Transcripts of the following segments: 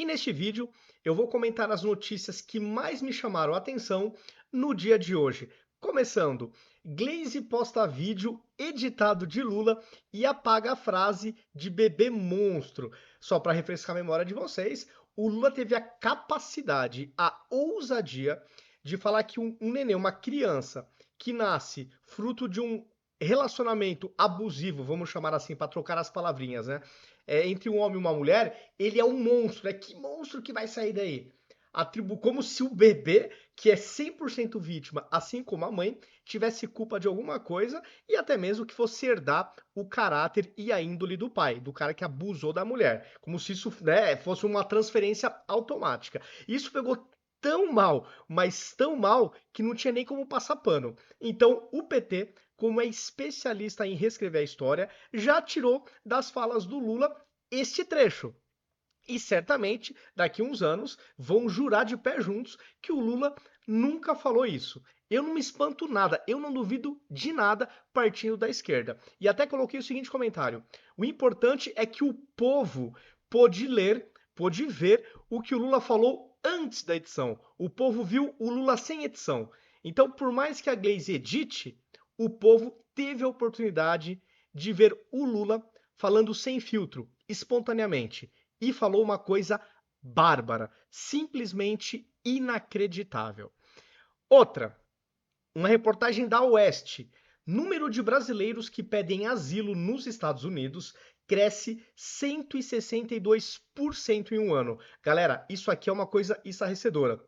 neste vídeo eu vou comentar as notícias que mais me chamaram a atenção no dia de hoje. Começando, Glaze posta vídeo editado de Lula e apaga a frase de bebê monstro. Só para refrescar a memória de vocês, o Lula teve a capacidade, a ousadia de falar que um neném, uma criança que nasce fruto de um relacionamento abusivo, vamos chamar assim para trocar as palavrinhas, né? Entre um homem e uma mulher, ele é um monstro, né? Que monstro que vai sair daí? Como se o bebê, que é 100% vítima, assim como a mãe, tivesse culpa de alguma coisa e até mesmo que fosse herdar o caráter e a índole do pai, do cara que abusou da mulher. Como se isso, né, fosse uma transferência automática. Isso pegou tão mal, mas tão mal, que não tinha nem como passar pano. Então, o PT, como é especialista em reescrever a história, já tirou das falas do Lula este trecho. E certamente, daqui a uns anos, vão jurar de pé juntos que o Lula nunca falou isso. Eu não me espanto nada, eu não duvido de nada partindo da esquerda. E até coloquei o seguinte comentário: o importante é que o povo pôde ler, pôde ver o que o Lula falou antes da edição. O povo viu o Lula sem edição. Então, por mais que a Glaze edite, o povo teve a oportunidade de ver o Lula falando sem filtro, espontaneamente. E falou uma coisa bárbara, simplesmente inacreditável. Outra, uma reportagem da Oeste. Número de brasileiros que pedem asilo nos Estados Unidos cresce 162% em um ano. Galera, isso aqui é uma coisa estarrecedora.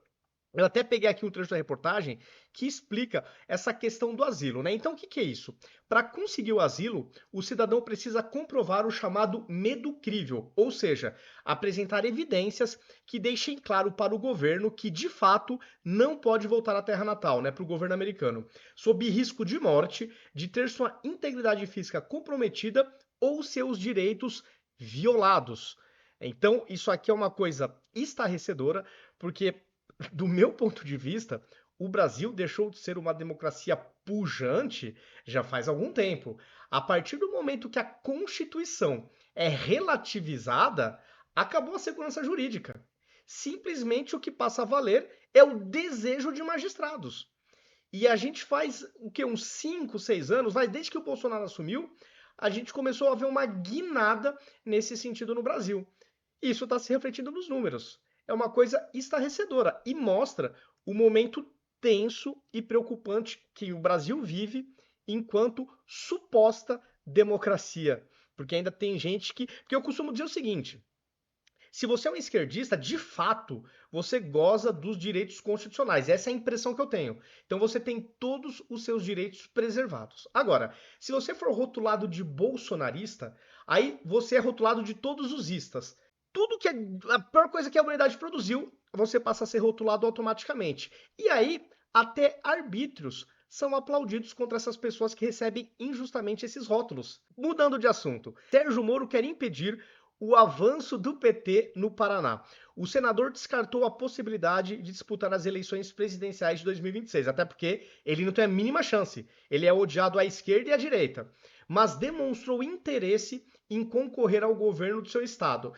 Eu até peguei aqui um trecho da reportagem que explica essa questão do asilo, né? Então, o que que é isso? Para conseguir o asilo, o cidadão precisa comprovar o chamado medo crível, ou seja, apresentar evidências que deixem claro para o governo que, de fato, não pode voltar à terra natal, né? Para o governo americano, sob risco de morte, de ter sua integridade física comprometida ou seus direitos violados. Então, isso aqui é uma coisa estarrecedora, porque do meu ponto de vista, o Brasil deixou de ser uma democracia pujante já faz algum tempo. A partir do momento que a Constituição é relativizada, acabou a segurança jurídica. Simplesmente o que passa a valer é o desejo de magistrados. E a gente faz o que? Uns 5, 6 anos, mas desde que o Bolsonaro assumiu, a gente começou a ver uma guinada nesse sentido no Brasil. Isso está se refletindo nos números. É uma coisa estarrecedora e mostra o momento tenso e preocupante que o Brasil vive enquanto suposta democracia. Porque ainda tem gente que. Porque eu costumo dizer o seguinte: se você é um esquerdista, de fato, você goza dos direitos constitucionais. Essa é a impressão que eu tenho. Então você tem todos os seus direitos preservados. Agora, se você for rotulado de bolsonarista, aí você é rotulado de todos os istas. Tudo que a pior coisa que a humanidade produziu, você passa a ser rotulado automaticamente. E aí, até arbítrios são aplaudidos contra essas pessoas que recebem injustamente esses rótulos. Mudando de assunto, Sérgio Moro quer impedir o avanço do PT no Paraná. O senador descartou a possibilidade de disputar as eleições presidenciais de 2026, até porque ele não tem a mínima chance. Ele é odiado à esquerda e à direita, mas demonstrou interesse em concorrer ao governo do seu estado.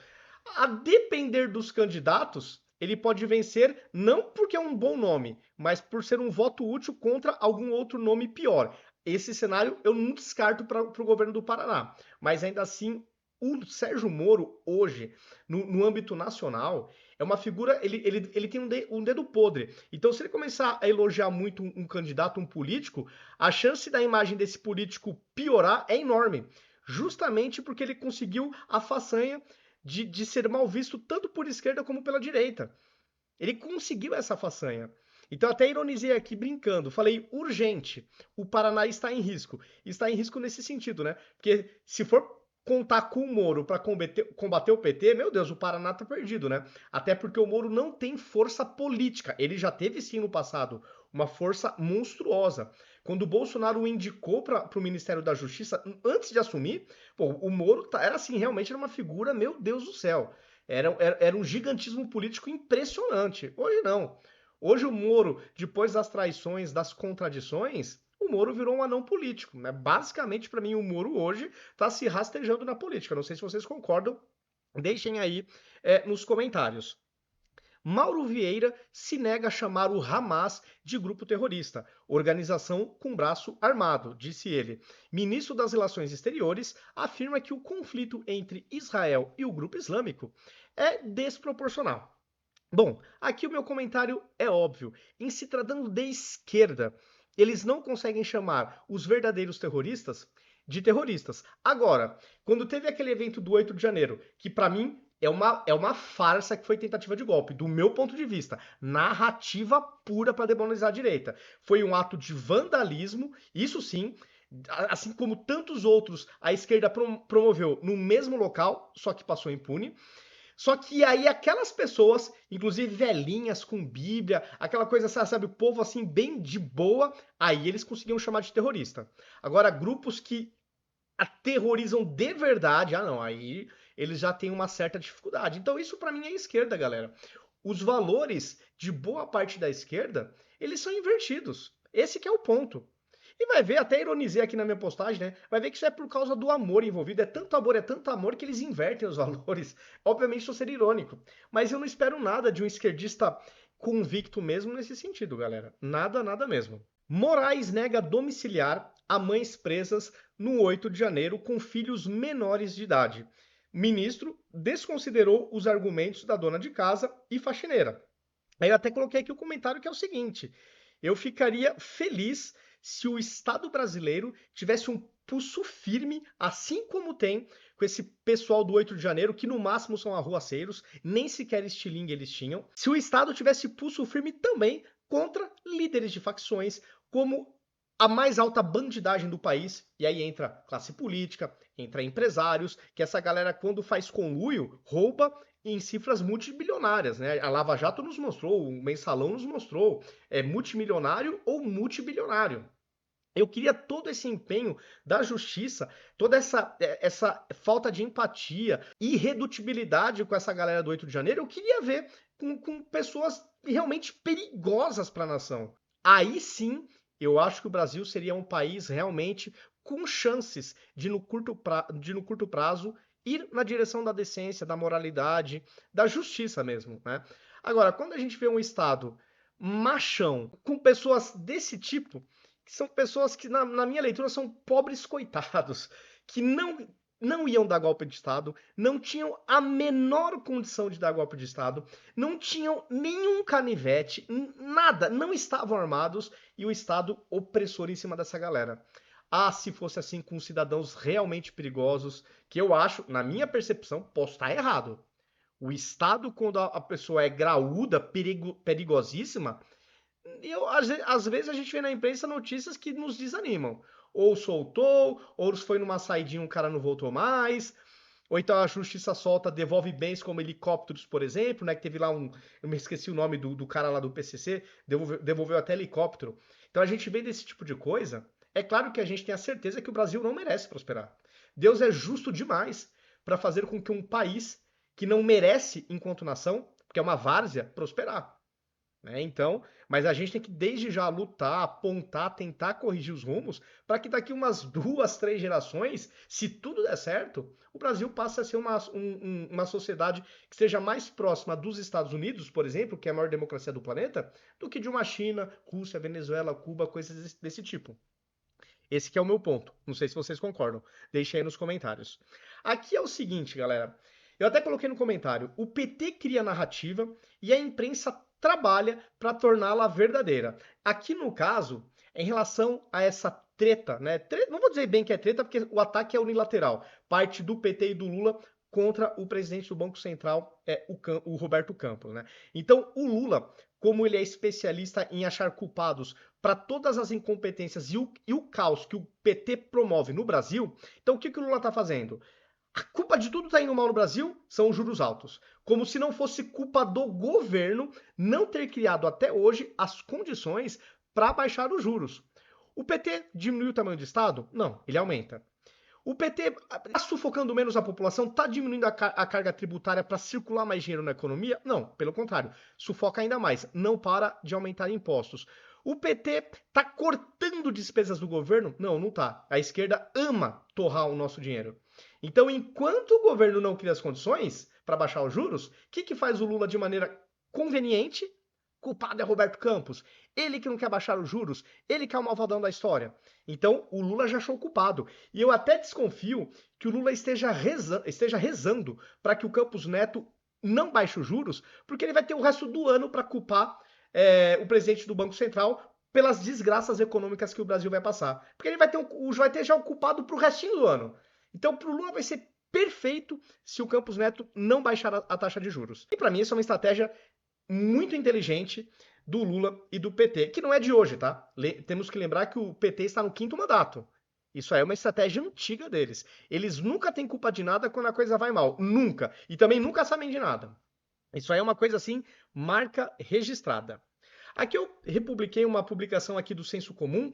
A depender dos candidatos, ele pode vencer não porque é um bom nome, mas por ser um voto útil contra algum outro nome pior. Esse cenário eu não descarto para o governo do Paraná, mas ainda assim o Sérgio Moro, hoje, no âmbito nacional, é uma figura. Ele tem um dedo podre. Então, se ele começar a elogiar muito um candidato, um político, a chance da imagem desse político piorar é enorme. Justamente porque ele conseguiu a façanha de ser mal visto tanto por esquerda como pela direita. Ele conseguiu essa façanha. Então, até ironizei aqui brincando, falei urgente. O Paraná está em risco. Está em risco nesse sentido, né? Porque se for contar com o Moro para combater o PT, meu Deus, o Paraná tá perdido, né? Até porque o Moro não tem força política. Ele já teve sim no passado uma força monstruosa. Quando o Bolsonaro o indicou para o Ministério da Justiça, antes de assumir, pô, o Moro era assim, realmente era uma figura, meu Deus do céu. Era um gigantismo político impressionante. Hoje não. Hoje o Moro, depois das traições, das contradições, o Moro virou um anão político, né? Basicamente, para mim, o Moro hoje está se rastejando na política. Não sei se vocês concordam Deixem aí nos comentários. Mauro Vieira se nega a chamar o Hamas de grupo terrorista, organização com braço armado, disse ele. Ministro das Relações Exteriores afirma que o conflito entre Israel e o grupo islâmico é desproporcional. Bom, aqui o meu comentário é óbvio. Em se tratando de esquerda, eles não conseguem chamar os verdadeiros terroristas de terroristas. Agora, quando teve aquele evento do 8 de janeiro, que para mim é uma farsa que foi tentativa de golpe, do meu ponto de vista, narrativa pura para demonizar a direita. Foi um ato de vandalismo, isso sim, assim como tantos outros a esquerda promoveu no mesmo local, só que passou impune. Só que aí aquelas pessoas, inclusive velhinhas com Bíblia, aquela coisa, sabe, o povo assim bem de boa, aí eles conseguiam chamar de terrorista. Agora, grupos que aterrorizam de verdade, ah não, aí eles já têm uma certa dificuldade. Então isso para mim é esquerda, galera. Os valores de boa parte da esquerda, eles são invertidos. Esse que é o ponto. E vai ver, até ironizei aqui na minha postagem, né? Vai ver que isso é por causa do amor envolvido. É tanto amor que eles invertem os valores. Obviamente, estou sendo irônico. Mas eu não espero nada de um esquerdista convicto mesmo nesse sentido, galera. Nada, nada mesmo. Moraes nega domiciliar a mães presas no 8 de janeiro com filhos menores de idade. Ministro desconsiderou os argumentos da dona de casa e faxineira. Aí eu até coloquei aqui o comentário que é o seguinte: eu ficaria feliz se o Estado brasileiro tivesse um pulso firme, assim como tem com esse pessoal do 8 de janeiro, que no máximo são arruaceiros, nem sequer estilingue eles tinham. Se o Estado tivesse pulso firme também contra líderes de facções, como a mais alta bandidagem do país, e aí entra classe política, entra empresários, que essa galera, quando faz conluio, rouba em cifras multibilionárias, né? A Lava Jato nos mostrou, o Mensalão nos mostrou, é multimilionário ou multibilionário. Eu queria todo esse empenho da justiça, toda essa falta de empatia, irredutibilidade com essa galera do 8 de janeiro, eu queria ver com pessoas realmente perigosas para a nação. Aí sim, eu acho que o Brasil seria um país realmente com chances de no curto prazo ir na direção da decência, da moralidade, da justiça mesmo, né? Agora, quando a gente vê um Estado machão, com pessoas desse tipo, que são pessoas que, na minha leitura, são pobres coitados, que não iam dar golpe de Estado, não tinham a menor condição de dar golpe de Estado, não tinham nenhum canivete, nada, não estavam armados e o Estado opressor em cima dessa galera. Ah, se fosse assim com cidadãos realmente perigosos, que eu acho, na minha percepção, posso estar errado. O Estado, quando a pessoa é graúda, perigosíssima, às vezes a gente vê na imprensa notícias que nos desanimam. Ou soltou, ou foi numa saidinha, um cara não voltou mais. Ou então a justiça solta, devolve bens como helicópteros, por exemplo, né? Que teve lá eu me esqueci o nome do cara lá do PCC, devolveu até helicóptero. Então a gente vê desse tipo de coisa. É claro que a gente tem a certeza que o Brasil não merece prosperar. Deus é justo demais para fazer com que um país que não merece, enquanto nação, que é uma várzea, prosperar. Né? Então, mas a gente tem que desde já lutar, apontar, tentar corrigir os rumos para que daqui umas 2, 3 gerações, se tudo der certo, o Brasil passe a ser uma sociedade que seja mais próxima dos Estados Unidos, por exemplo, que é a maior democracia do planeta, do que de uma China, Rússia, Venezuela, Cuba, coisas desse tipo. Esse que é o meu ponto. Não sei se vocês concordam. Deixe aí nos comentários. Aqui é o seguinte, galera. Eu até coloquei no comentário. O PT cria narrativa e a imprensa trabalha para torná-la verdadeira. Aqui no caso, em relação a essa treta, né? Não vou dizer bem que é treta, porque o ataque é unilateral. Parte do PT e do Lula contra o presidente do Banco Central, o Roberto Campos, né? Então, o Lula, como ele é especialista em achar culpados para todas as incompetências e o caos que o PT promove no Brasil, então o que o Lula está fazendo? A culpa de tudo está indo mal no Brasil são os juros altos. Como se não fosse culpa do governo não ter criado até hoje as condições para baixar os juros. O PT diminuiu o tamanho do Estado? Não, ele aumenta. O PT está sufocando menos a população? Está diminuindo a carga tributária para circular mais dinheiro na economia? Não, pelo contrário, sufoca ainda mais, não para de aumentar impostos. O PT está cortando despesas do governo? Não, não está. A esquerda ama torrar o nosso dinheiro. Então, enquanto o governo não cria as condições, para baixar os juros, o que faz o Lula de maneira conveniente? Culpado é Roberto Campos. Ele que não quer baixar os juros, ele que é o malvadão da história. Então, o Lula já achou culpado. E eu até desconfio que o Lula esteja rezando para que o Campos Neto não baixe os juros, porque ele vai ter o resto do ano para culpar o presidente do Banco Central pelas desgraças econômicas que o Brasil vai passar. Porque ele vai ter já o culpado pro restinho do ano. Então, pro Lula vai ser perfeito se o Campos Neto não baixar a taxa de juros. E para mim isso é uma estratégia muito inteligente do Lula e do PT, que não é de hoje, tá? Temos que lembrar que o PT está no 5º mandato. Isso aí é uma estratégia antiga deles. Eles nunca têm culpa de nada quando a coisa vai mal. Nunca. E também nunca sabem de nada. Isso aí é uma coisa assim, marca registrada. Aqui eu republiquei uma publicação aqui do Senso Comum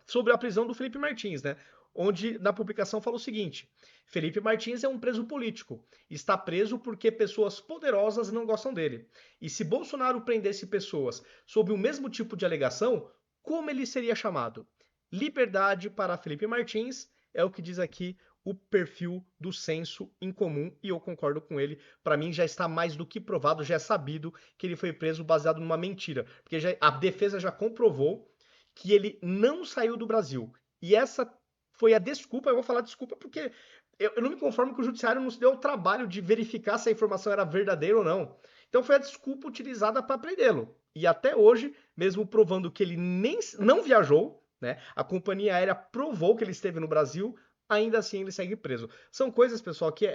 sobre a prisão do Felipe Martins, né? Onde na publicação fala o seguinte: Felipe Martins é um preso político. Está preso porque pessoas poderosas não gostam dele. E se Bolsonaro prendesse pessoas sob o mesmo tipo de alegação, como ele seria chamado? Liberdade para Felipe Martins é o que diz aqui o perfil do Senso em Comum, e eu concordo com ele. Para mim já está mais do que provado, já é sabido que ele foi preso baseado numa mentira, porque a defesa já comprovou que ele não saiu do Brasil. E essa foi a desculpa, eu vou falar desculpa porque eu não me conformo que o judiciário não se deu o trabalho de verificar se a informação era verdadeira ou não. Então foi a desculpa utilizada para prendê-lo. E até hoje, mesmo provando que ele não viajou, né, a companhia aérea provou que ele esteve no Brasil, ainda assim ele segue preso. São coisas, pessoal, que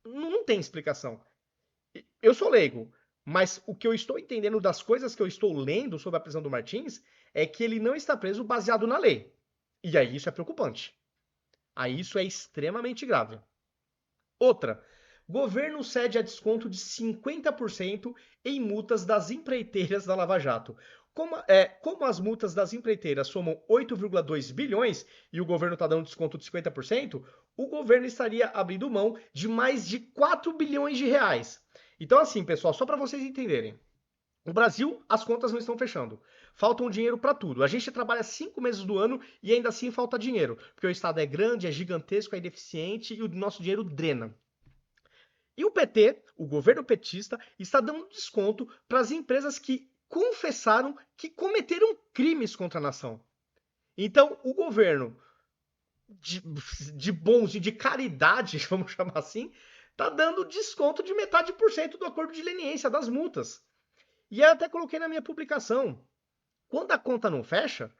não tem explicação. Eu sou leigo, mas o que eu estou entendendo das coisas que eu estou lendo sobre a prisão do Martins é que ele não está preso baseado na lei. E aí isso é preocupante. Aí isso é extremamente grave. Outra, governo cede a desconto de 50% em multas das empreiteiras da Lava Jato. Como as multas das empreiteiras somam 8,2 bilhões e o governo está dando desconto de 50%, o governo estaria abrindo mão de mais de 4 bilhões de reais. Então, assim, pessoal, só para vocês entenderem. No Brasil, as contas não estão fechando. Faltam dinheiro para tudo. A gente trabalha 5 meses do ano e ainda assim falta dinheiro. Porque o Estado é grande, é gigantesco, é ineficiente e o nosso dinheiro drena. E o PT, o governo petista, está dando desconto para as empresas que confessaram que cometeram crimes contra a nação. Então, o governo de bons e de caridade, vamos chamar assim, está dando desconto de metade por cento do acordo de leniência das multas. E eu até coloquei na minha publicação. Quando a conta não fecha,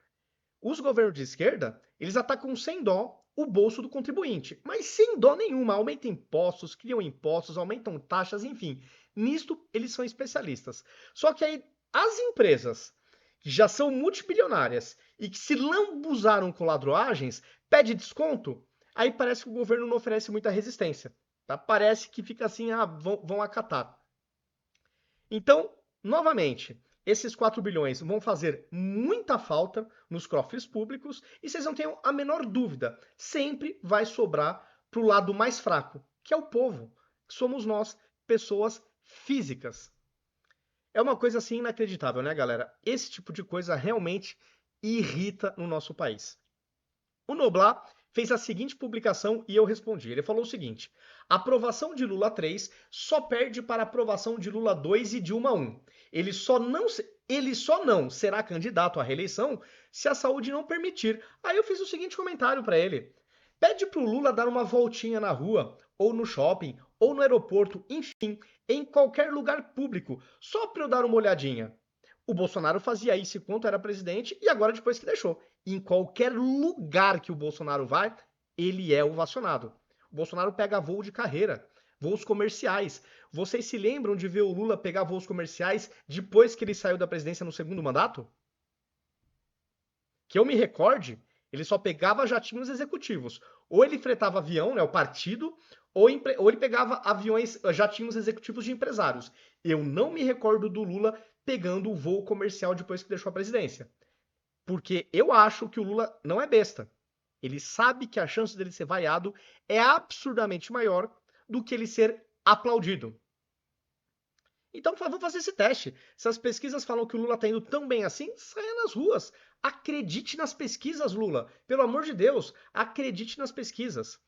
os governos de esquerda, eles atacam sem dó o bolso do contribuinte. Mas sem dó nenhuma. Aumentam impostos, criam impostos, aumentam taxas, enfim. Nisto, eles são especialistas. Só que aí, as empresas que já são multibilionárias e que se lambuzaram com ladroagens, pede desconto, aí parece que o governo não oferece muita resistência. Tá? Parece que fica assim, vão acatar. Então, novamente, esses 4 bilhões vão fazer muita falta nos cofres públicos e vocês não tenham a menor dúvida, sempre vai sobrar para o lado mais fraco, que é o povo, que somos nós, pessoas físicas. É uma coisa assim inacreditável, né, galera? Esse tipo de coisa realmente irrita no nosso país. O Noblar fez a seguinte publicação e eu respondi. Ele falou o seguinte: a aprovação de Lula 3 só perde para a aprovação de Lula 2 e Dilma 1. Ele só não será candidato à reeleição se a saúde não permitir. Aí eu fiz o seguinte comentário para ele: pede para o Lula dar uma voltinha na rua, ou no shopping, ou no aeroporto, enfim, em qualquer lugar público, só para eu dar uma olhadinha. O Bolsonaro fazia isso enquanto era presidente e agora depois que deixou. Em qualquer lugar que o Bolsonaro vai, ele é ovacionado. O Bolsonaro pega voo de carreira, voos comerciais. Vocês se lembram de ver o Lula pegar voos comerciais depois que ele saiu da presidência no segundo mandato? Que eu me recorde, ele só pegava jatinhos executivos. Ou ele fretava avião, né, o partido, ou ele pegava jatinhos executivos de empresários. Eu não me recordo do Lula pegando o voo comercial depois que deixou a presidência. Porque eu acho que o Lula não é besta. Ele sabe que a chance dele ser vaiado é absurdamente maior do que ele ser aplaudido. Então vamos fazer esse teste. Se as pesquisas falam que o Lula está indo tão bem assim, saia nas ruas. Acredite nas pesquisas, Lula. Pelo amor de Deus, acredite nas pesquisas.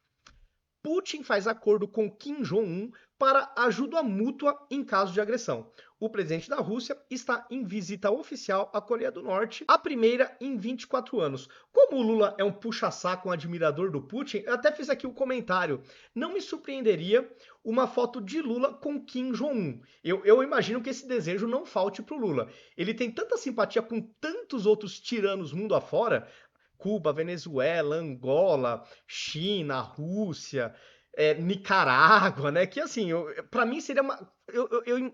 Putin faz acordo com Kim Jong-un para ajuda mútua em caso de agressão. O presidente da Rússia está em visita oficial à Coreia do Norte, a primeira em 24 anos. Como o Lula é um puxa-saco, um admirador do Putin, eu até fiz aqui um comentário. Não me surpreenderia uma foto de Lula com Kim Jong-un. Eu imagino que esse desejo não falte para o Lula. Ele tem tanta simpatia com tantos outros tiranos mundo afora, Cuba, Venezuela, Angola, China, Rússia, Nicarágua, né? Que assim, para mim seria uma.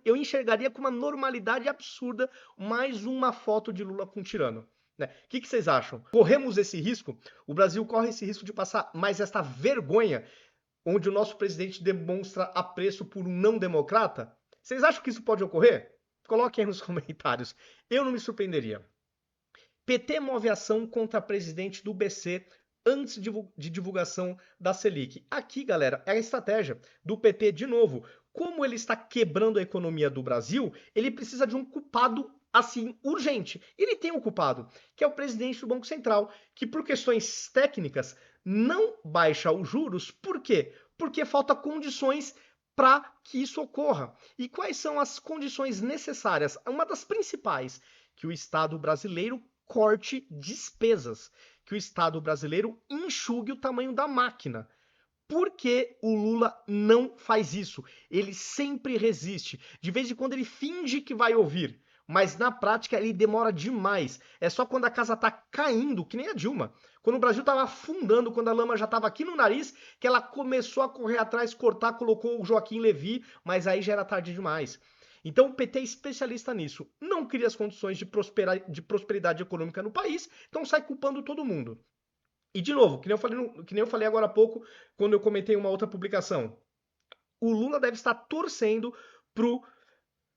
Eu enxergaria com uma normalidade absurda mais uma foto de Lula com um tirano. Né? O que vocês acham? Corremos esse risco? O Brasil corre esse risco de passar mais esta vergonha onde o nosso presidente demonstra apreço por um não democrata? Vocês acham que isso pode ocorrer? Coloquem aí nos comentários. Eu não me surpreenderia. PT move ação contra presidente do BC antes de divulgação da Selic. Aqui, galera, é a estratégia do PT de novo. Como ele está quebrando a economia do Brasil, ele precisa de um culpado assim urgente. Ele tem um culpado, que é o presidente do Banco Central, que por questões técnicas não baixa os juros. Por quê? Porque falta condições para que isso ocorra. E quais são as condições necessárias? Uma das principais, que o Estado brasileiro corte despesas, que o Estado brasileiro enxugue o tamanho da máquina. Por que o Lula não faz isso? Ele sempre resiste. De vez em quando ele finge que vai ouvir, mas na prática ele demora demais. É só quando a casa tá caindo, que nem a Dilma. Quando o Brasil tava afundando, quando a lama já tava aqui no nariz, que ela começou a correr atrás, cortar, colocou o Joaquim Levy, mas aí já era tarde demais. Então o PT é especialista nisso. Não cria as condições de prosperidade econômica no país, então sai culpando todo mundo. E de novo, que nem eu falei agora há pouco, quando eu comentei uma outra publicação. O Lula deve estar torcendo pro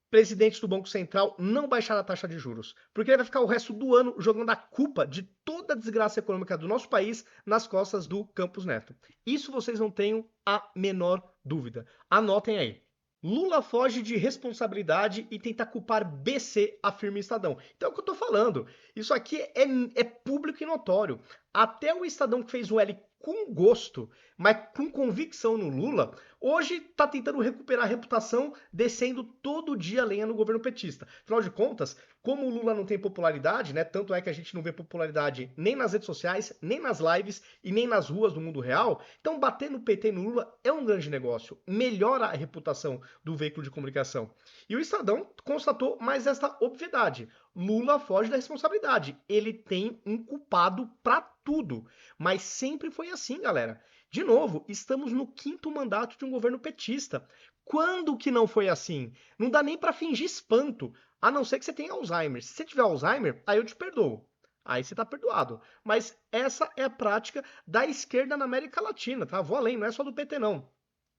presidente do Banco Central não baixar a taxa de juros, porque ele vai ficar o resto do ano jogando a culpa de toda a desgraça econômica do nosso país nas costas do Campos Neto. Isso vocês não tenham a menor dúvida. Anotem aí. Lula foge de responsabilidade e tenta culpar BC, afirma o Estadão. Então é o que eu tô falando. Isso aqui é público e notório. Até o Estadão que fez o L com gosto, mas com convicção no Lula, hoje tá tentando recuperar a reputação descendo todo dia lenha no governo petista. Afinal de contas, como o Lula não tem popularidade, né? Tanto é que a gente não vê popularidade nem nas redes sociais, nem nas lives e nem nas ruas do mundo real. Então bater no PT e no Lula é um grande negócio. Melhora a reputação do veículo de comunicação. E o Estadão constatou mais esta obviedade. Lula foge da responsabilidade. Ele tem um culpado para tudo. Mas sempre foi assim, galera. De novo, estamos no 5º mandato de um governo petista. Quando que não foi assim? Não dá nem para fingir espanto. A não ser que você tenha Alzheimer. Se você tiver Alzheimer, aí eu te perdoo. Aí você tá perdoado. Mas essa é a prática da esquerda na América Latina, tá? Vou além, não é só do PT, não.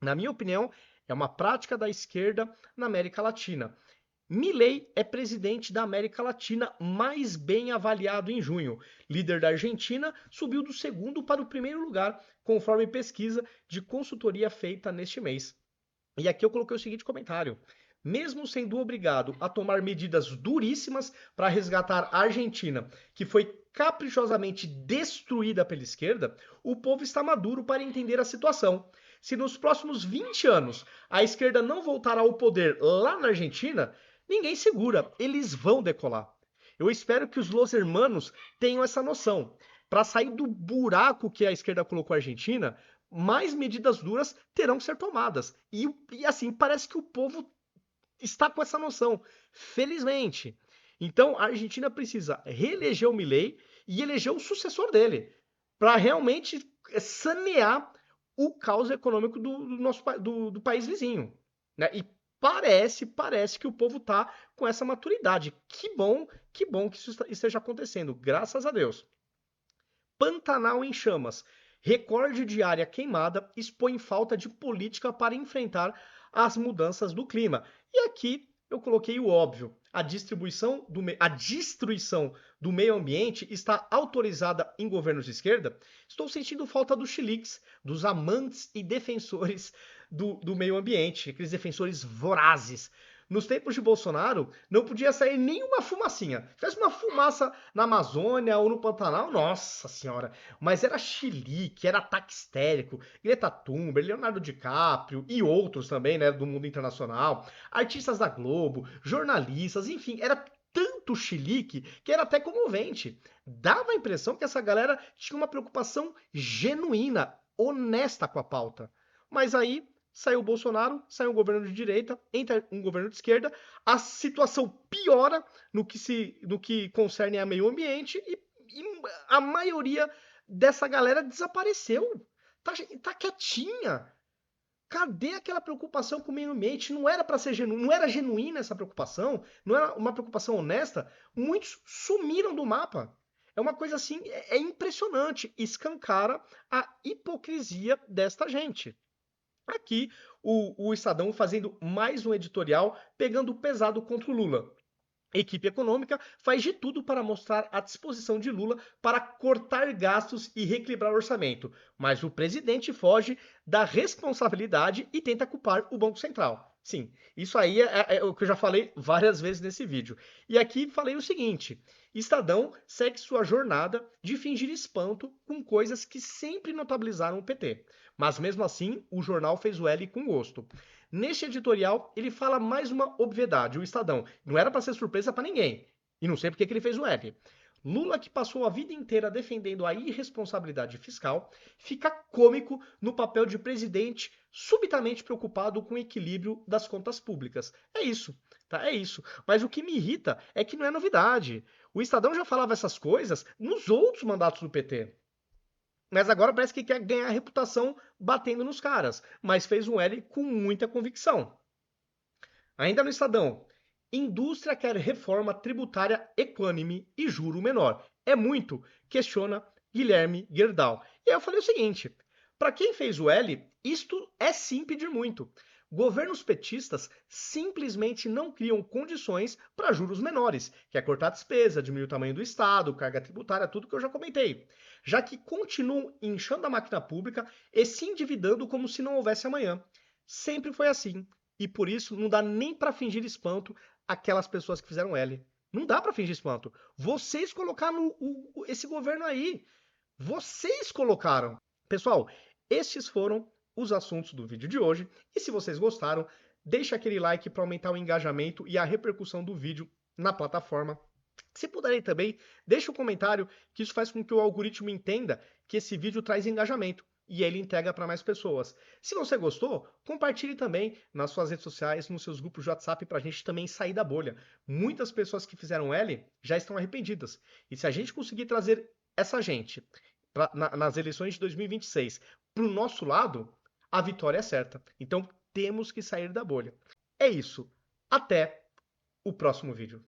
Na minha opinião, é uma prática da esquerda na América Latina. Milei é presidente da América Latina mais bem avaliado em junho. Líder da Argentina subiu do 2º para o 1º lugar, conforme pesquisa de consultoria feita neste mês. E aqui eu coloquei o seguinte comentário. Mesmo sendo obrigado a tomar medidas duríssimas para resgatar a Argentina, que foi caprichosamente destruída pela esquerda, o povo está maduro para entender a situação. Se nos próximos 20 anos a esquerda não voltar ao poder lá na Argentina, ninguém segura, eles vão decolar. Eu espero que os Los Hermanos tenham essa noção. Para sair do buraco que a esquerda colocou a Argentina, mais medidas duras terão que ser tomadas. E assim, parece que o povo está com essa noção, felizmente. Então, a Argentina precisa reeleger o Milei e eleger o sucessor dele, para realmente sanear o caos econômico do país vizinho. Né? E parece que o povo está com essa maturidade. Que bom que isso esteja acontecendo, graças a Deus. Pantanal em chamas. Recorde de área queimada expõe falta de política para enfrentar as mudanças do clima. E aqui eu coloquei o óbvio. A destruição do meio ambiente está autorizada em governos de esquerda? Estou sentindo falta dos chiliques, dos amantes e defensores do meio ambiente, aqueles defensores vorazes. nos tempos de Bolsonaro, não podia sair nenhuma fumacinha. Se tivesse uma fumaça na Amazônia ou no Pantanal, nossa senhora. Mas era chilique, era ataque histérico, Greta Thunberg, Leonardo DiCaprio e outros também, né, do mundo internacional, artistas da Globo, jornalistas, enfim, era tanto chilique que era até comovente. Dava a impressão que essa galera tinha uma preocupação genuína, honesta com a pauta. Mas aí saiu o Bolsonaro, saiu um governo de direita, entra um governo de esquerda, a situação piora no que concerne a meio ambiente e a maioria dessa galera desapareceu. Tá quietinha. Cadê aquela preocupação com o meio ambiente? Não era para ser genuína, não era genuína essa preocupação, não era uma preocupação honesta. Muitos sumiram do mapa. É uma coisa assim, é impressionante, escancara a hipocrisia desta gente. Aqui o Estadão fazendo mais um editorial pegando pesado contra o Lula. A equipe econômica faz de tudo para mostrar a disposição de Lula para cortar gastos e reequilibrar o orçamento, mas o presidente foge da responsabilidade e tenta culpar o Banco Central. Sim, isso aí é o que eu já falei várias vezes nesse vídeo. E aqui falei o seguinte: Estadão segue sua jornada de fingir espanto com coisas que sempre notabilizaram o PT. Mas mesmo assim, o jornal fez o L com gosto. Neste editorial, ele fala mais uma obviedade, o Estadão. Não era para ser surpresa para ninguém. E não sei porque que ele fez o L. Lula, que passou a vida inteira defendendo a irresponsabilidade fiscal, fica cômico no papel de presidente subitamente preocupado com o equilíbrio das contas públicas. É isso, tá? É isso. Mas o que me irrita é que não é novidade. O Estadão já falava essas coisas nos outros mandatos do PT. Mas agora parece que quer ganhar reputação batendo nos caras. Mas fez um L com muita convicção. Ainda no Estadão, indústria quer reforma tributária equânime e juro menor. É muito, questiona Guilherme Gerdau. E aí eu falei o seguinte: para quem fez o L, isto é sim pedir muito. Governos petistas simplesmente não criam condições para juros menores, que é cortar despesa, diminuir o tamanho do Estado, carga tributária, tudo que eu já comentei. Já que continuam inchando a máquina pública e se endividando como se não houvesse amanhã. Sempre foi assim. E por isso não dá nem para fingir espanto aquelas pessoas que fizeram L. Não dá para fingir espanto. Vocês colocaram esse governo aí. Vocês colocaram. Pessoal, estes foram os assuntos do vídeo de hoje. E se vocês gostaram, deixa aquele like para aumentar o engajamento e a repercussão do vídeo na plataforma. Se puderem também, deixa um comentário, que isso faz com que o algoritmo entenda que esse vídeo traz engajamento e ele entrega para mais pessoas. Se você gostou, compartilhe também nas suas redes sociais, nos seus grupos de WhatsApp, para a gente também sair da bolha. Muitas pessoas que fizeram L já estão arrependidas. E se a gente conseguir trazer essa gente nas eleições de 2026 para o nosso lado, a vitória é certa. Então temos que sair da bolha. É isso. Até o próximo vídeo.